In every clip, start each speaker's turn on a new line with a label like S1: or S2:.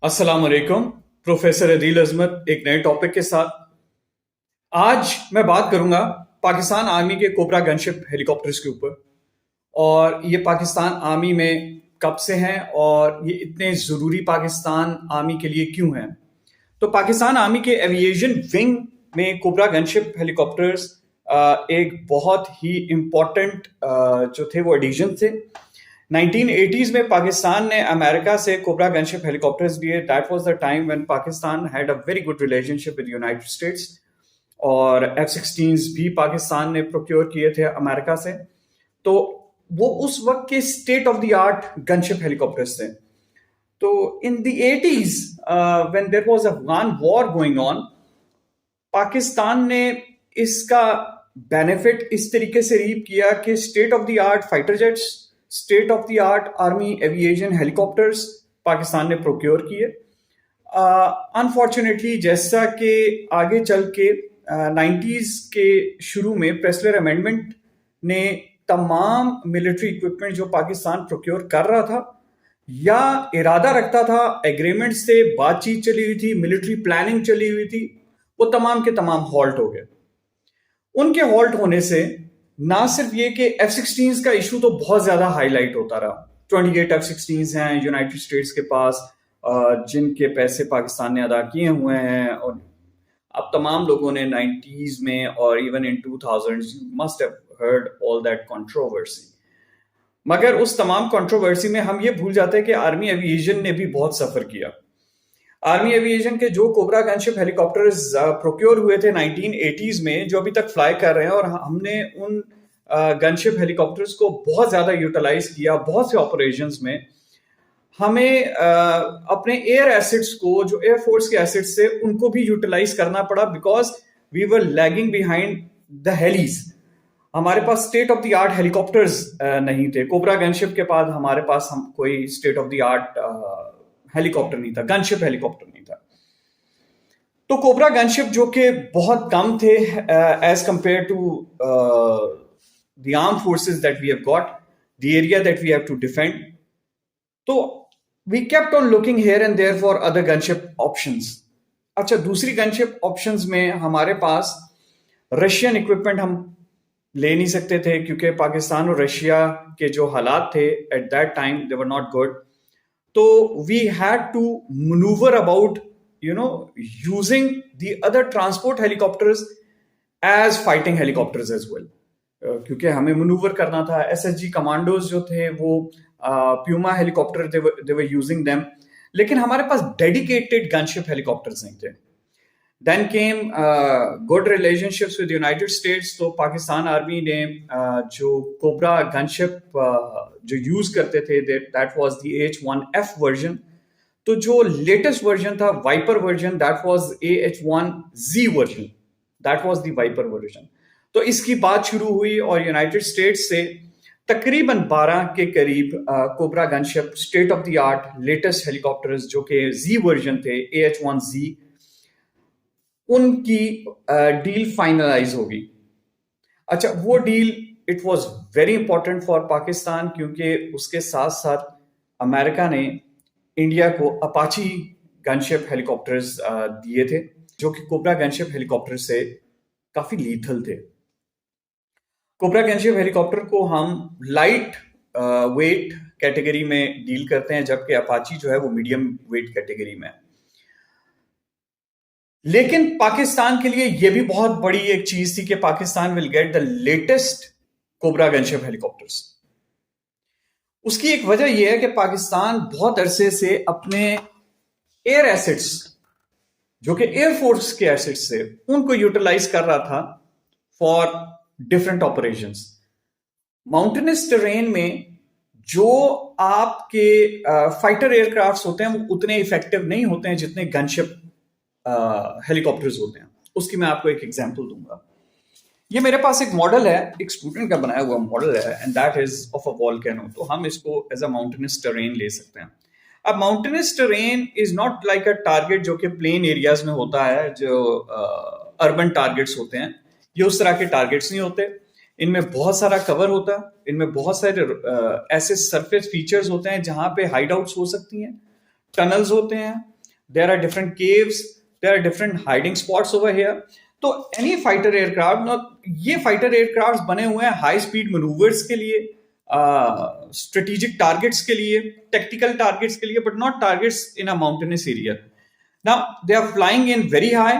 S1: अस्सलाम वालेकुम। प्रोफेसर अदील अजमत एक नए टॉपिक के साथ। आज मैं बात करूंगा पाकिस्तान आर्मी के कोबरा गनशिप हेलीकॉप्टर्स के ऊपर, और ये पाकिस्तान आर्मी में कब से हैं और ये इतने ज़रूरी पाकिस्तान आर्मी के लिए क्यों हैं। तो पाकिस्तान आर्मी के एविएशन विंग में कोबरा गनशिप हेलीकॉप्टर्स एक बहुत ही इम्पोर्टेंट जो थे वो एडिशन थे। 1980s में पाकिस्तान ने अमेरिका से कोबरा गनशिप हेलीकॉप्टर्स लिए। That was the time when Pakistan had a very good relationship with United states, और F-16s भी पाकिस्तान ने प्रोक्योर किए थे अमेरिका से। तो वो उस वक्त के state of the art gunship helicopters थे। तो in the 80s when there was a Afghan war going on, Pakistan ने इसका बेनिफिट इस तरीके से रीप किया कि state of the art fighter jets, state of the art army aviation helicopters Pakistan ने प्रोक्योर किए। अनफॉर्चुनेटली जैसा कि आगे चल के 90s के शुरू में प्रेसलर अमेंडमेंट ने तमाम मिलिट्री इक्विपमेंट जो पाकिस्तान प्रोक्योर कर रहा था या इरादा रखता था, एग्रीमेंट से बातचीत चली हुई थी, मिलिट्री प्लानिंग चली हुई थी, वो तमाम के तमाम हॉल्ट हो गए। उनके हॉल्ट होने से ना सिर्फ ये कि F-16s का इशू तो बहुत ज्यादा हाईलाइट होता रहा। 28 F-16s हैं यूनाइटेड स्टेट्स के पास, जिनके पैसे पाकिस्तान ने अदा किए हुए हैं, और अब तमाम लोगों ने 90s में और even in 2000s must have heard all that controversy. मगर उस तमाम कंट्रोवर्सी में हम ये भूल जाते हैं कि आर्मी एविएशन ने भी बहुत सफर किया। आर्मी एविएशन के जो कोबरा गनशिप हेलीकॉप्टर्स प्रोक्योर हुए थे 1980s में, जो अभी तक फ्लाई कर रहे हैं, और हमने उन गनशिप हेलीकॉप्टर्स को बहुत ज्यादा यूटिलाइज किया बहुत से ऑपरेशंस में। हमें अपने एयर एसेट्स को, जो एयरफोर्स के एसेट्स थे, उनको भी यूटिलाइज करना पड़ा, because we were lagging behind the helis. हमारे पास state of the art helicopters नहीं थे। कोबरा गनशिप के बाद हमारे पास कोई state of the art helicopter नहीं था, गनशिप हेलीकॉप्टर नहीं था। तो कोबरा गनशिप जो कि बहुत कम थे as compare to the arm forces that we have got, the area that we have to defend, तो we kept on looking here and there for other gunship options. अच्छा, दूसरी गनशिप ऑप्शंस में हमारे पास रशियन इक्विपमेंट हम ले नहीं सकते थे, क्योंकि पाकिस्तान और रशिया के जो हालात थे at that time they were not good. तो we had to manoeuvre about using the other transport helicopters as fighting helicopters as well, क्योंकि हमें मनूवर करना था। SSG कमांडोज जो थे वो Puma helicopter they were using them, लेकिन हमारे पास डेडिकेटेड गनशिप हेलीकॉप्टर्स नहीं थे। Then came good relationships with United States। तो पाकिस्तान आर्मी ने जो कोबरा गनशिप जो यूज करते थे, that was the AH-1F version. तो जो लेटेस्ट वर्जन था, viper version, that was AH-1Z version, that was the viper version. तो इसकी बात शुरू हुई और यूनाइटेड स्टेट्स से तकरीबन 12 के करीब cobra gunship state of the art latest helicopters जो कि Z वर्जन थे, AH-1Z, उनकी डील फाइनलाइज होगी। अच्छा, वो deal it was very important for Pakistan, क्योंकि उसके साथ साथ अमेरिका ने इंडिया को अपाची गनशिप हेलीकॉप्टर्स दिए थे, जो कि कोबरा गनशिप हेलीकॉप्टर से काफी लीथल थे। कोबरा गनशिप हेलीकॉप्टर को हम लाइट वेट कैटेगरी में डील करते हैं, जबकि अपाची जो है वो मीडियम वेट कैटेगरी में है। लेकिन पाकिस्तान के लिए यह भी बहुत बड़ी एक चीज थी कि Pakistan will get the latest cobra gunship helicopters. उसकी एक वजह यह है कि पाकिस्तान बहुत अरसे से अपने एयर एसेट्स, जो कि एयरफोर्स के एसेट्स थे, उनको यूटिलाइज कर रहा था for different operations. Mountainous terrain में जो आपके फाइटर एयरक्राफ्ट्स होते हैं वो उतने इफेक्टिव नहीं होते हैं जितने गनशिप हेलीकॉप्टर्स होते हैं। उसकी मैं आपको एक एग्जांपल दूंगा। ये मेरे पास एक मॉडल है, एक स्टूडेंट का बनाया हुआ मॉडल है, and that is of a volcano. तो हम इसको एज अ माउंटेनस टेरेन ले सकते हैं। अब mountainous terrain is not like a target जो कि प्लेन एरियाज में होता है, जो अर्बन टारगेट्स होते हैं। ये उस तरह के टारगेट्स नहीं होते। इनमें बहुत सारा कवर होता है, इनमें बहुत सारे ऐसे सरफेस फीचर्स होते हैं जहां पे हाइड आउट्स हो सकती हैं, टनल्स होते हैं, there are different caves, there are different hiding spots over here. तो एनी फाइटर एयरक्राफ्ट, ये फाइटर एयरक्राफ्ट बने हुए हैं हाई स्पीड मैनूवर्स के लिए, स्ट्रेटेजिक टारगेट्स के लिए, टेक्टिकल टारगेट्स के लिए, but not targets in a mountainous area. Now they are flying in very high.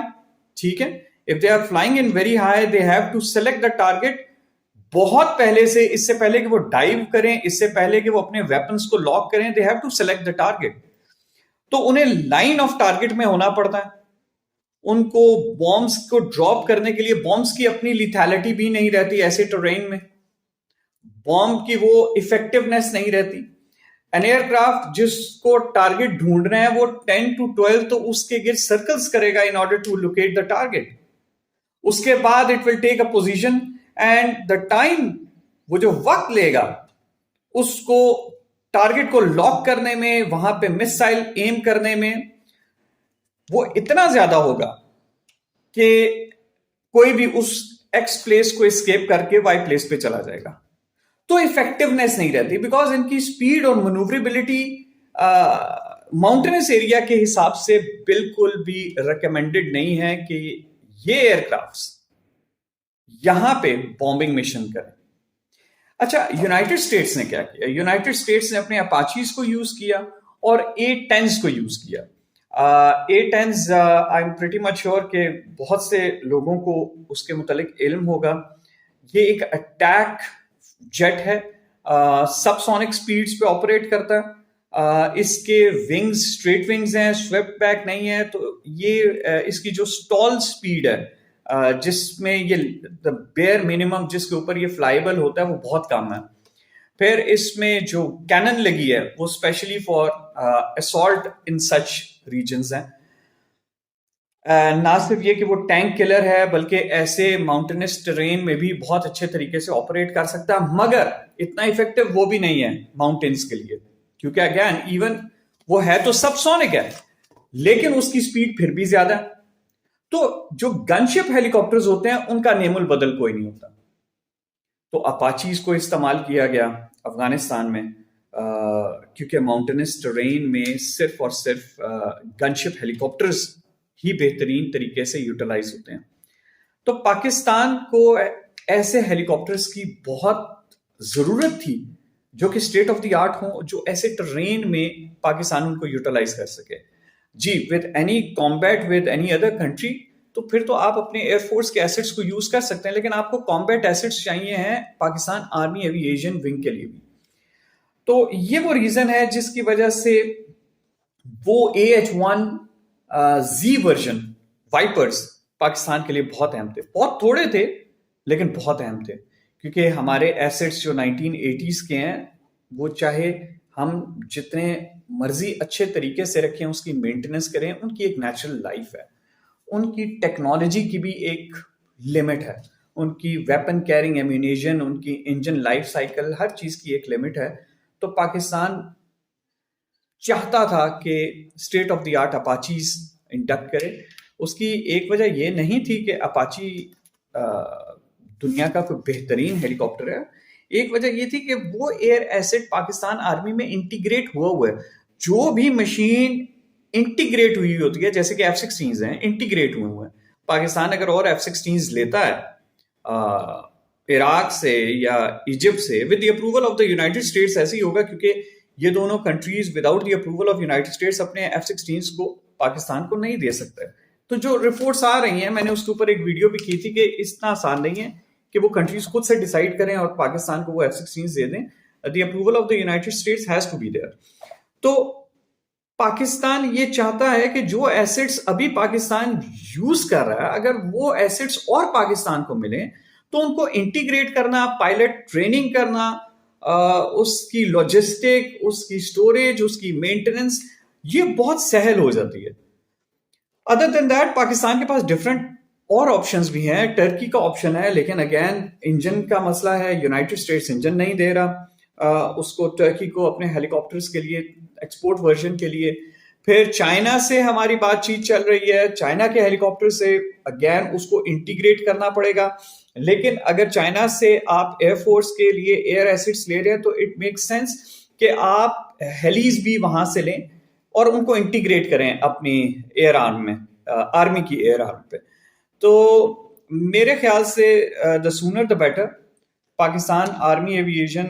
S1: ठीक है, if they are flying in very high they have to select the target बहुत पहले से, इससे पहले कि वो डाइव करें, इससे पहले कि वो अपने वेपन्स को लॉक करें, they have to select the target. तो उन्हें लाइन ऑफ टारगेट में होना पड़ता है. उनको बॉम्ब्स को ड्रॉप करने के लिए, बॉम्ब्स की अपनी लिथैलिटी भी नहीं रहती ऐसे टेरेन में, बॉम्ब की वो इफेक्टिवनेस नहीं रहती. एन एयरक्राफ्ट जिसको टारगेट ढूंढ रहे हैं वो 10 to 12 तो उसके गिर सर्कल्स करेगा in order to locate the target. उसके बाद it will take a position and the time, वो जो वक्त लेगा उसको टारगेट को लॉक करने में, वहां पे मिसाइल एम करने में, वो इतना ज्यादा होगा कि कोई भी उस एक्स प्लेस को एस्केप करके वाई प्लेस पे चला जाएगा. तो इफेक्टिवनेस नहीं रहती, बिकॉज इनकी स्पीड और मनूवरेबिलिटी माउंटेनस एरिया के हिसाब से बिल्कुल भी रिकमेंडेड नहीं है कि ये एयरक्राफ्ट्स यहां पे बॉम्बिंग मिशन करें. अच्छा, यूनाइटेड स्टेट्स ने क्या किया? यूनाइटेड स्टेट्स ने अपने अपाचीज को यूज किया और A-10s को यूज किया. A-10s I am pretty much sure कि बहुत से लोगों को उसके मुतालिक इल्म होगा. ये एक अटैक जेट है, सबसोनिक स्पीड्स पे ऑपरेट करता है. इसके विंग्स स्ट्रेट विंग्स हैं, स्वेप्ट बैक नहीं है. तो ये इसकी जो स्टॉल स्पीड है, जिसमें ये द बेयर मिनिमम जिसके ऊपर ये फ्लाइबल होता है, वो बहुत कम है. फिर इसमें जो कैनन लगी है वो specially for assault in such regions हैं. ना सिर्फ ये कि वो टैंक किलर है, बल्कि ऐसे माउंटेनस टेरेन में भी बहुत अच्छे तरीके से ऑपरेट कर सकता है, मगर इतना इफेक्टिव वो भी नहीं है माउंटेन्स के लिए, क्योंकि अगेन इवन वो है तो सबसोनिक है, लेकिन उसकी स्पीड फिर भी ज्यादा है. तो जो गनशिप हेलीकॉप्टर्स होते हैं उनका नेमुल बदल कोई नहीं होता. तो अपाचीज को इस्तेमाल किया गया अफगानिस्तान में, क्योंकि माउंटेनस टेरेन में सिर्फ और सिर्फ गनशिप हेलीकॉप्टर्स ही बेहतरीन तरीके से यूटिलाइज होते हैं. तो पाकिस्तान को ऐसे हेलीकॉप्टर्स की बहुत जरूरत थी जो कि स्टेट ऑफ द आर्ट हो, जो ऐसे टेरेन में पाकिस्तान उनको यूटिलाइज कर सके. जी, with any combat with any other country, तो फिर तो आप अपने एयरफोर्स के एसेट्स को यूज कर सकते हैं, लेकिन आपको कॉम्बैट एसेट्स चाहिए हैं पाकिस्तान आर्मी एविएशन विंग के लिए भी. तो ये वो रीजन है जिसकी वजह से वो AH-1Z वर्जन वाइपर्स पाकिस्तान के लिए बहुत अहम थे. बहुत थोड़े थे लेकिन बहुत अहम थे, क्योंकि हमारे एसेट्स जो 1980s के हैं, वो चाहे हम जितने मर्जी अच्छे तरीके से रखें, उसकी मेंटेनेंस करें, उनकी एक नेचुरल लाइफ है. उनकी टेक्नोलॉजी की भी एक लिमिट है, उनकी वेपन कैरिंग एम्यूनेशन, उनकी इंजन लाइफ साइकिल, हर चीज की एक लिमिट है. तो पाकिस्तान चाहता था कि state of the art Apaches induct करे. उसकी एक वजह यह नहीं थी कि अपाची दुनिया का कोई बेहतरीन हेलीकॉप्टर है, एक वजह यह थी कि वो एयर एसेट पाकिस्तान आर्मी में इंटीग्रेट हुआ है. जो भी मशीन इंटीग्रेट हुई होती है, जैसे कि F-16s हैं, इंटीग्रेट हुए हैं. पाकिस्तान अगर और F-16s लेता है इराक से या इजिप्ट से with the approval of the United states, ऐसे ही होगा, क्योंकि ये दोनों countries without the approval of United states अपने F-16s को पाकिस्तान को नहीं दे सकते. तो जो रिपोर्ट्स आ रही हैं, मैंने उसके ऊपर एक वीडियो भी की थी कि इतना आसान नहीं है कि वो कंट्रीज खुद से डिसाइड करें और पाकिस्तान को वो F-16s दे दें. The approval of the United States has to be there. तो पाकिस्तान ये चाहता है कि जो एसेट्स अभी पाकिस्तान यूज कर रहा है, अगर वो एसेट्स और पाकिस्तान को मिले तो उनको इंटीग्रेट करना, पायलट ट्रेनिंग करना, उसकी लॉजिस्टिक, उसकी स्टोरेज, उसकी मेंटेनेंस, ये बहुत सहल हो जाती है. अदर देन दैट पाकिस्तान के पास डिफरेंट और ऑप्शंस भी हैं. टर्की का ऑप्शन है, लेकिन अगेन इंजन का मसला है, यूनाइटेड स्टेट्स इंजन नहीं दे रहा उसको, टर्की को, अपने हेलीकॉप्टर्स के लिए, एक्सपोर्ट वर्जन के लिए. फिर चाइना से हमारी बातचीत चल रही है, चाइना के हेलीकॉप्टर से अगेन उसको इंटीग्रेट करना पड़ेगा. लेकिन अगर चाइना से आप एयरफोर्स के लिए एयर एसेट्स ले रहे हैं तो इट मेक सेंस कि आप हेलीज भी वहां से लें, और उनको इंटीग्रेट करें अपनी एयर आर्म में, आर्मी की एयर आर्म पे। तो मेरे ख्याल से the sooner the better. Pakistan army aviation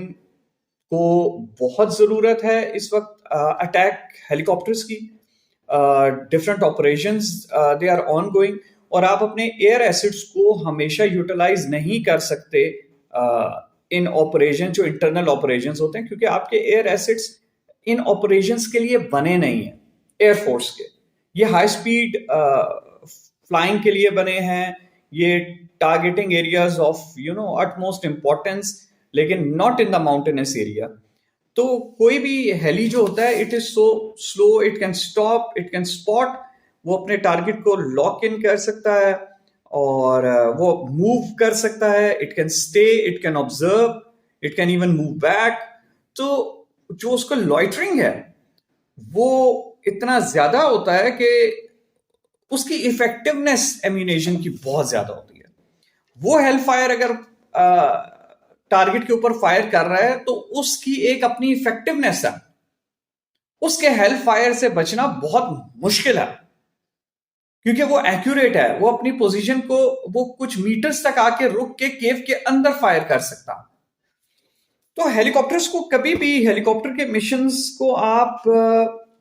S1: को बहुत ज़रूरत है इस वक्त अटैक हेलीकॉप्टर्स की। Different operations they are on going, और आप अपने एयर एसिड्स को हमेशा यूटिलाइज नहीं कर सकते इन ऑपरेशन, जो इंटरनल ऑपरेशंस होते हैं, क्योंकि आपके एयर एसिड्स इन ऑपरेशंस के लिए बने नहीं हैं एयरफोर्स के। ये हाई स्पीड फ्लाइंग के लिए बने हैं, ये targeting areas of utmost importance, लेकिन not in the mountainous area. तो कोई भी हेली जो होता है, it is so slow, it can stop, it can spot, वो अपने टारगेट को लॉक इन कर सकता है और वो मूव कर सकता है, it can stay, it can observe, it can even move back. तो जो उसका लॉइटरिंग है वो इतना ज्यादा होता है कि उसकी इफेक्टिवनेस एम्यूनेशन की बहुत ज्यादा होती है। वो हेल फायर अगर टारगेट के ऊपर फायर कर रहा है तो उसकी एक अपनी इफेक्टिवनेस है, उसके हेल फायर से बचना बहुत मुश्किल है, क्योंकि वो एक्यूरेट है, वो अपनी पोजीशन को वो कुछ मीटर्स तक आके रुक के केव के अंदर फायर कर सकता। तो हेलीकॉप्टर्स को कभी भी, हेलीकॉप्टर के मिशंस को आप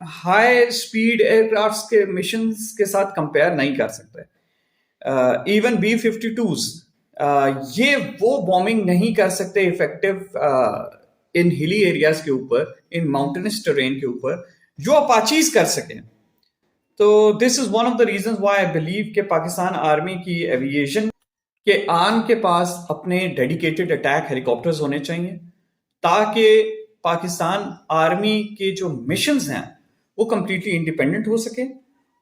S1: हाई स्पीड एयरक्राफ्ट्स के मिशंस के साथ कंपेयर नहीं कर सकते। इवन B-52s ये वो बॉम्बिंग नहीं कर सकते इफेक्टिव इन हिली एरियाज के ऊपर, इन माउंटेनस टेरेन के ऊपर, जो अपाचीज कर सकें। तो this is one of the reason why I believe कि पाकिस्तान आर्मी की एविएशन के आर्म के पास अपने डेडिकेटेड अटैक हेलीकॉप्टर्स होने चाहिए, ताकि पाकिस्तान आर्मी के जो मिशंस हैं वो कंप्लीटली इंडिपेंडेंट हो सके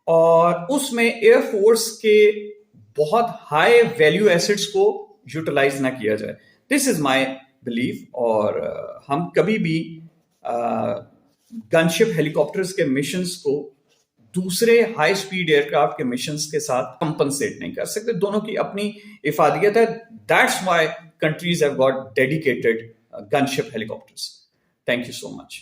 S1: और उसमें एयरफोर्स के बहुत हाई वैल्यू एसिड्स को यूटिलाइज ना किया जाए। This is my belief. और हम कभी भी गनशिप हेलीकॉप्टर्स के मिशंस को दूसरे हाई स्पीड एयरक्राफ्ट के मिशंस के साथ कंपनसेट नहीं कर सकते। दोनों की अपनी इफादियत है। That's why countries have got dedicated gunship helicopters. Thank you so much.